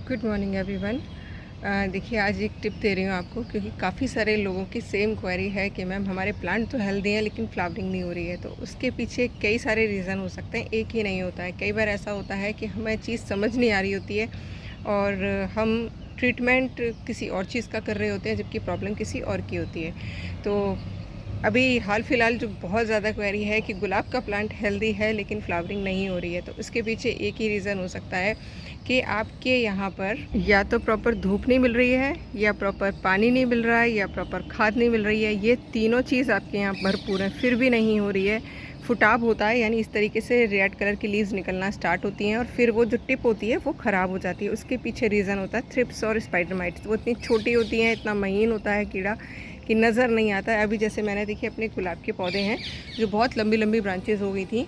Good morning everyone. देखिए, आज एक टिप दे रही हूँ आपको, क्योंकि काफ़ी सारे लोगों की सेम क्वेरी है कि मैम हमारे प्लांट तो हेल्दी हैं लेकिन फ्लावरिंग नहीं हो रही है। तो उसके पीछे कई सारे रीज़न हो सकते हैं, एक ही नहीं होता है। कई बार ऐसा होता है कि हमें चीज़ समझ नहीं आ रही होती है और हम ट्रीटमेंट किसी और चीज़ का कर रहे होते हैं, जबकि प्रॉब्लम किसी और की होती है। तो अभी हाल फिलहाल जो बहुत ज़्यादा क्वेरी है कि गुलाब का प्लांट हेल्दी है लेकिन फ्लावरिंग नहीं हो रही है, तो उसके पीछे एक ही रीज़न हो सकता है कि आपके यहाँ पर या तो प्रॉपर धूप नहीं मिल रही है, या प्रॉपर पानी नहीं मिल रहा है, या प्रॉपर खाद नहीं मिल रही है। ये तीनों चीज़ आपके यहाँ भरपूर है, फिर भी नहीं हो रही है। फुटाव होता है, यानी इस तरीके से रेड कलर की लीव्स निकलना स्टार्ट होती हैं और फिर वो जो टिप होती है वो ख़राब हो जाती है। उसके पीछे रीज़न होता है थ्रिप्स और स्पाइडर माइट्स। वो इतनी छोटी होती हैं, इतना महीन होता है कीड़ा कि नज़र नहीं आता है। अभी जैसे मैंने देखिए अपने गुलाब के पौधे हैं जो बहुत लंबी लंबी ब्रांचेज़ हो गई थी,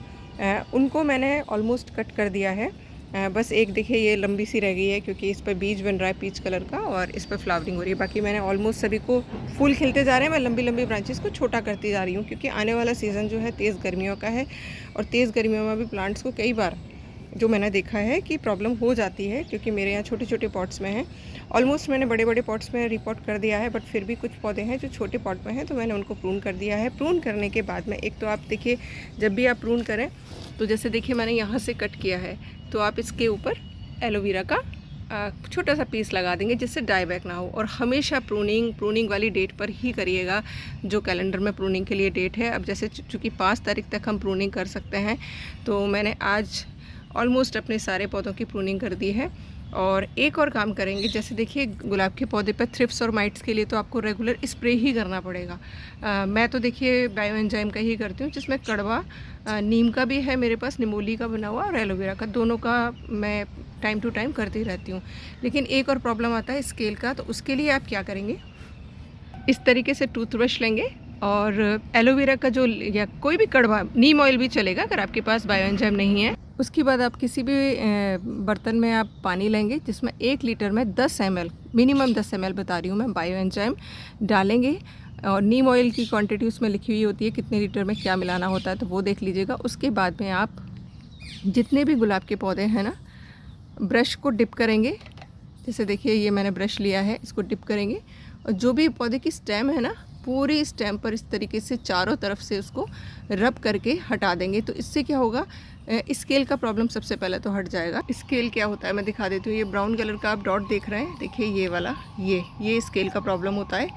उनको मैंने ऑलमोस्ट कट कर दिया है। बस एक देखिए ये लंबी सी रह गई है, क्योंकि इस पर बीज बन रहा है पीच कलर का और इस पर फ्लावरिंग हो रही है। बाकी मैंने ऑलमोस्ट सभी को फूल खिलते जा रहे हैं, मैं लंबी लंबी ब्रांचेस को छोटा करती जा रही हूँ, क्योंकि आने वाला सीज़न जो है तेज़ गर्मियों का है और तेज़ गर्मियों में भी प्लांट्स को कई बार जो मैंने देखा है कि प्रॉब्लम हो जाती है, क्योंकि मेरे यहाँ छोटे छोटे पॉट्स में हैं। ऑलमोस्ट मैंने बड़े बड़े पॉट्स में रिपोर्ट कर दिया है, बट फिर भी कुछ पौधे हैं जो छोटे पॉट में हैं, तो मैंने उनको प्रून कर दिया है। प्रून करने के बाद में एक तो आप देखिए, जब भी आप प्रून करें तो जैसे देखिए मैंने यहाँ से कट किया है, तो आप इसके ऊपर एलोवेरा का छोटा सा पीस लगा देंगे, जिससे डाईबैक ना हो। और हमेशा प्रूनिंग वाली डेट पर ही करिएगा जो कैलेंडर में प्रूनिंग के लिए डेट है। अब जैसे चूँकि 5 तारीख तक हम प्रूनिंग कर सकते हैं, तो मैंने आज ऑलमोस्ट अपने सारे पौधों की प्रूनिंग कर दी है। और एक और काम करेंगे, जैसे देखिए गुलाब के पौधे पर थ्रिप्स और माइट्स के लिए तो आपको रेगुलर स्प्रे ही करना पड़ेगा। मैं तो देखिए बायो एंजाइम का ही करती हूँ, जिसमें कड़वा नीम का भी है मेरे पास, निमोली का बना हुआ, और एलोवेरा का, दोनों का मैं टाइम टू टाइम करती रहती हूँ। लेकिन एक और प्रॉब्लम आता है स्केल का, तो उसके लिए आप क्या करेंगे, इस तरीके से टूथब्रश लेंगे और एलोवेरा का जो, या कोई भी कड़वा, नीम ऑयल भी चलेगा अगर आपके पास बायो एंजाइम नहीं है। उसके बाद आप किसी भी बर्तन में आप पानी लेंगे, जिसमें 1 लीटर में 10 ml, मिनिमम 10 ml बता रही हूँ मैं, बायो एंजाइम डालेंगे। और नीम ऑयल की क्वांटिटी उसमें लिखी हुई होती है, कितने लीटर में क्या मिलाना होता है, तो वो देख लीजिएगा। उसके बाद में आप जितने भी गुलाब के पौधे हैं ना, ब्रश को डिप करेंगे। जैसे देखिए ये मैंने ब्रश लिया है, इसको डिप करेंगे और जो भी पौधे की स्टेम है ना, पूरी स्टेम पर इस तरीके से चारों तरफ से उसको रब करके हटा देंगे। तो इससे क्या होगा, स्केल का प्रॉब्लम सबसे पहले तो हट जाएगा। स्केल क्या होता है मैं दिखा देती हूँ। ये ब्राउन कलर का आप डॉट देख रहे हैं, देखिए ये वाला, ये स्केल का प्रॉब्लम होता है।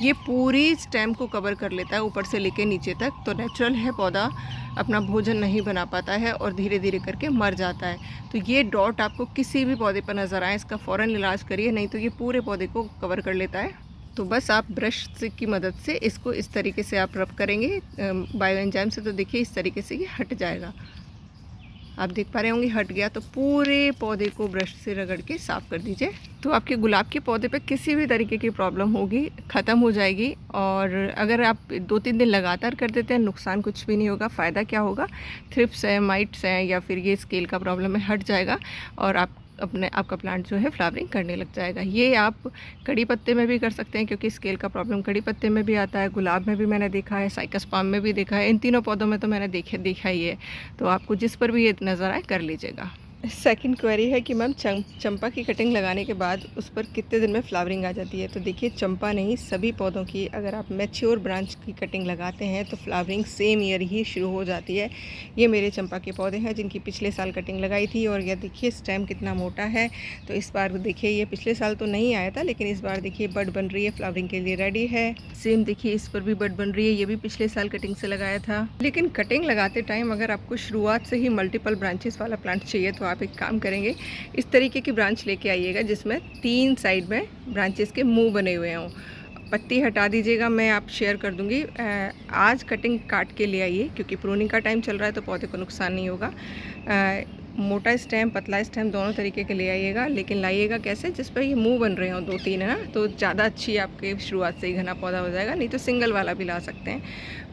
ये पूरी स्टेम को कवर कर लेता है ऊपर से लेके नीचे तक। तो नेचुरल है, पौधा अपना भोजन नहीं बना पाता है और धीरे धीरे करके मर जाता है। तो ये डॉट आपको किसी भी पौधे पर नज़र आए, इसका फ़ौरन इलाज करिए, नहीं तो ये पूरे पौधे को कवर कर लेता है। तो बस आप ब्रश की मदद से इसको इस तरीके से आप रब करेंगे बायो एंजाइम से, तो देखिए इस तरीके से ये हट जाएगा। आप देख पा रहे होंगे हट गया। तो पूरे पौधे को ब्रश से रगड़ के साफ़ कर दीजिए, तो आपके गुलाब के पौधे पे किसी भी तरीके की प्रॉब्लम होगी ख़त्म हो जाएगी। और अगर आप 2-3 दिन लगातार कर देते हैं, नुकसान कुछ भी नहीं होगा। फ़ायदा क्या होगा, थ्रिप्स है, माइट्स हैं, या फिर ये स्केल का प्रॉब्लम है, हट जाएगा और आपका प्लांट जो है फ्लावरिंग करने लग जाएगा। ये आप कड़ी पत्ते में भी कर सकते हैं, क्योंकि स्केल का प्रॉब्लम कड़ी पत्ते में भी आता है, गुलाब में भी मैंने देखा है, साइकस पाम में भी देखा है, इन तीनों पौधों में तो मैंने देखा ही है। तो आपको जिस पर भी ये नज़र आए कर लीजिएगा। सेकंड क्वेरी है कि मैम चंपा की कटिंग लगाने के बाद उस पर कितने दिन में फ्लावरिंग आ जाती है। तो देखिए चंपा नहीं, सभी पौधों की अगर आप मैच्योर ब्रांच की कटिंग लगाते हैं तो फ्लावरिंग सेम ईयर ही शुरू हो जाती है। ये मेरे चंपा के पौधे हैं जिनकी पिछले साल कटिंग लगाई थी, और यह देखिए स्टेम कितना मोटा है। तो इस बार देखिए, ये पिछले साल तो नहीं आया था, लेकिन इस बार देखिए बड बन रही है, फ्लावरिंग के लिए रेडी है। सेम देखिए इस पर भी बड बन रही है, ये भी पिछले साल कटिंग से लगाया था। लेकिन कटिंग लगाते टाइम अगर आपको शुरुआत से ही मल्टीपल ब्रांचेस वाला प्लांट चाहिए, तो आप एक काम करेंगे, इस तरीके की ब्रांच लेके आइएगा जिसमें 3 साइड में ब्रांचेस के मुंह बने हुए हों। पत्ती हटा दीजिएगा, मैं आप शेयर कर दूंगी। आज कटिंग काट के ले आइए, क्योंकि प्रूनिंग का टाइम चल रहा है तो पौधे को नुकसान नहीं होगा। मोटा स्टेम, पतला स्टेम, दोनों तरीके के ले आइएगा। लेकिन लाइएगा कैसे, जिस पर ये मुंह बन रहे हों 2-3 है ना, तो ज़्यादा अच्छी आपके शुरुआत से ही घना पौधा हो जाएगा। नहीं तो सिंगल वाला भी ला सकते हैं।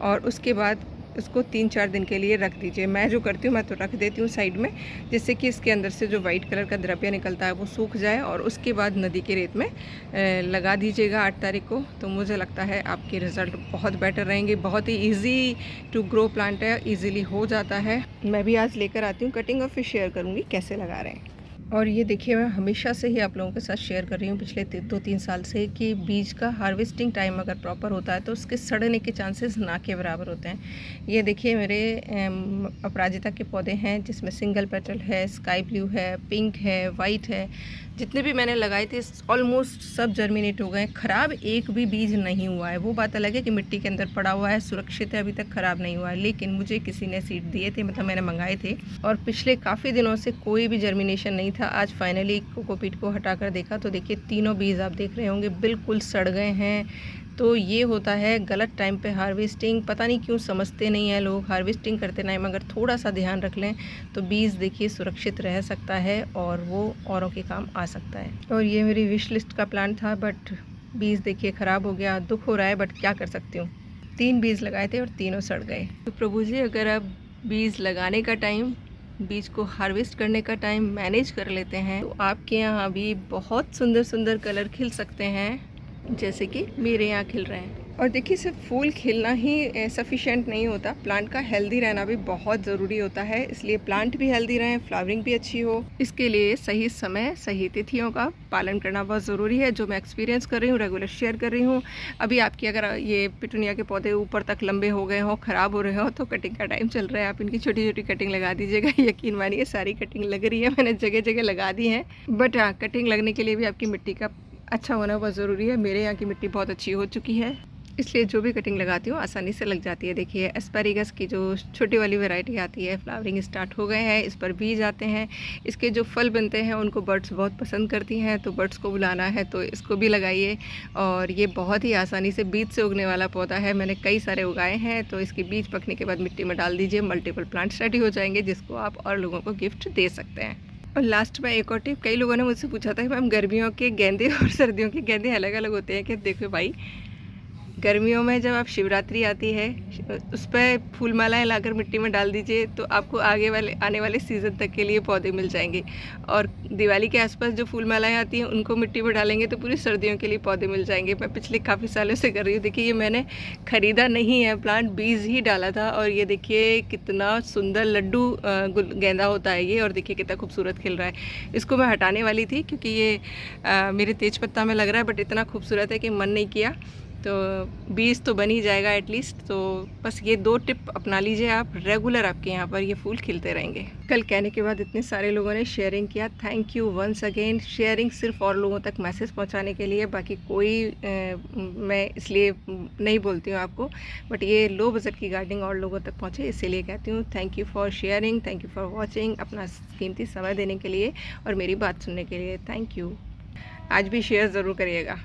और उसके बाद उसको 3-4 दिन के लिए रख दीजिए। मैं जो करती हूँ, मैं तो रख देती हूँ साइड में, जिससे कि इसके अंदर से जो वाइट कलर का द्रव्य निकलता है वो सूख जाए। और उसके बाद नदी के रेत में लगा दीजिएगा 8 तारीख को। तो मुझे लगता है आपके रिज़ल्ट बहुत बेटर रहेंगे। बहुत ही ईजी टू ग्रो प्लांट है, ईजीली हो जाता है। मैं भी आज लेकर आती हूँ कटिंग और फिर शेयर करूँगी कैसे लगा रहे हैं। और ये देखिए, मैं हमेशा से ही आप लोगों के साथ शेयर कर रही हूँ पिछले 2-3 साल से कि बीज का हार्वेस्टिंग टाइम अगर प्रॉपर होता है तो उसके सड़ने के चांसेस ना के बराबर होते हैं। ये देखिए मेरे अपराजिता के पौधे हैं जिसमें सिंगल पेटल है, स्काई ब्लू है, पिंक है, वाइट है। जितने भी मैंने लगाए थे ऑलमोस्ट सब जर्मिनेट हो गए। ख़राब एक भी बीज नहीं हुआ है। वो बात अलग है कि मिट्टी के अंदर पड़ा हुआ है, सुरक्षित है, अभी तक ख़राब नहीं हुआ है। लेकिन मुझे किसी ने सीड दिए थे, मतलब मैंने मंगाए थे, और पिछले काफ़ी दिनों से कोई भी जर्मिनेशन नहीं था। आज फाइनली कोकोपीट को हटा कर देखा तो देखिए तीनों बीज आप देख रहे होंगे बिल्कुल सड़ गए हैं। तो ये होता है गलत टाइम पे हार्वेस्टिंग। पता नहीं क्यों समझते नहीं हैं लोग। हार्वेस्टिंग करते टाइम अगर थोड़ा सा ध्यान रख लें तो बीज देखिए सुरक्षित रह सकता है और वो औरों के काम आ सकता है। और ये मेरी विश लिस्ट का प्लान था, बट बीज देखिए ख़राब हो गया। दुख हो रहा है, बट क्या कर सकती हूँ। 3 बीज लगाए थे और तीनों सड़ गए। तो प्रभु जी, अगर आप बीज लगाने का टाइम, बीज को हार्वेस्ट करने का टाइम मैनेज कर लेते हैं तो आपके यहाँ भी बहुत सुंदर सुंदर कलर खिल सकते हैं, जैसे कि मेरे यहाँ खिल रहे हैं। और देखिए, सिर्फ फूल खिलना ही सफिशेंट नहीं होता, प्लांट का हेल्दी रहना भी बहुत ज़रूरी होता है। इसलिए प्लांट भी हेल्दी रहें, फ्लावरिंग भी अच्छी हो, इसके लिए सही समय, सही तिथियों का पालन करना बहुत ज़रूरी है, जो मैं एक्सपीरियंस कर रही हूँ, रेगुलर शेयर कर रही हूँ। अभी आपकी अगर ये पिटूनिया के पौधे ऊपर तक लंबे हो गए हों, ख़राब हो रहे हो, तो कटिंग का टाइम चल रहा है। आप इनकी छोटी छोटी कटिंग लगा दीजिएगा। यकीन मानिए सारी कटिंग लग रही है, मैंने जगह जगह लगा दी है। बट हाँ, कटिंग लगने के लिए भी आपकी मिट्टी का अच्छा होना बहुत ज़रूरी है। मेरे यहाँ की मिट्टी बहुत अच्छी हो चुकी है, इसलिए जो भी कटिंग लगाती हूँ आसानी से लग जाती है। देखिए, एस्पेरेगस की जो छोटी वाली वैरायटी आती है, फ्लावरिंग स्टार्ट हो गए हैं, इस पर बीज आते हैं। इसके जो फल बनते हैं उनको बर्ड्स बहुत पसंद करती हैं, तो बर्ड्स को बुलाना है तो इसको भी लगाइए। और ये बहुत ही आसानी से बीज से उगने वाला पौधा है। मैंने कई सारे उगाए हैं, तो इसके बीज पकने के बाद मिट्टी में डाल दीजिए, मल्टीपल प्लांट्स रेडी हो जाएंगे, जिसको आप और लोगों को गिफ्ट दे सकते हैं। और लास्ट में एक और टिप, कई लोगों ने मुझसे पूछा था कि मैम गर्मियों के गेंदे और सर्दियों के गेंदे अलग अलग होते हैं क्या? देखो भाई, गर्मियों में जब आप शिवरात्रि आती है उस पर फूल मालाएँ लाकर मिट्टी में डाल दीजिए, तो आपको आने वाले सीज़न तक के लिए पौधे मिल जाएंगे। और दिवाली के आसपास जो फूल मालाएँ आती हैं उनको मिट्टी में डालेंगे तो पूरी सर्दियों के लिए पौधे मिल जाएंगे। मैं पिछले काफ़ी सालों से कर रही हूँ। देखिए, ये मैंने ख़रीदा नहीं है प्लांट, बीज ही डाला था। और ये देखिए कितना सुंदर लड्डू गेंदा होता है ये, और देखिए कितना खूबसूरत खिल रहा है। इसको मैं हटाने वाली थी क्योंकि ये मेरे तेज पत्ता में लग रहा है, बट इतना खूबसूरत है कि मन नहीं किया। तो बीज तो बन ही जाएगा एटलीस्ट। तो बस ये 2 टिप अपना लीजिए आप, रेगुलर आपके यहाँ पर ये फूल खिलते रहेंगे। कल कहने के बाद इतने सारे लोगों ने शेयरिंग किया, thank you once again. Sharing सिर्फ और लोगों तक मैसेज पहुँचाने के लिए, बाकी कोई मैं इसलिए नहीं बोलती हूँ आपको, बट ये लो बजट की गार्डनिंग और लोगों तक पहुँचे इसीलिए कहती हूँ। Thank you for sharing, thank you for watching, अपना कीमती समय देने के लिए और मेरी बात सुनने के लिए थैंक यू। आज भी शेयर ज़रूर करिएगा।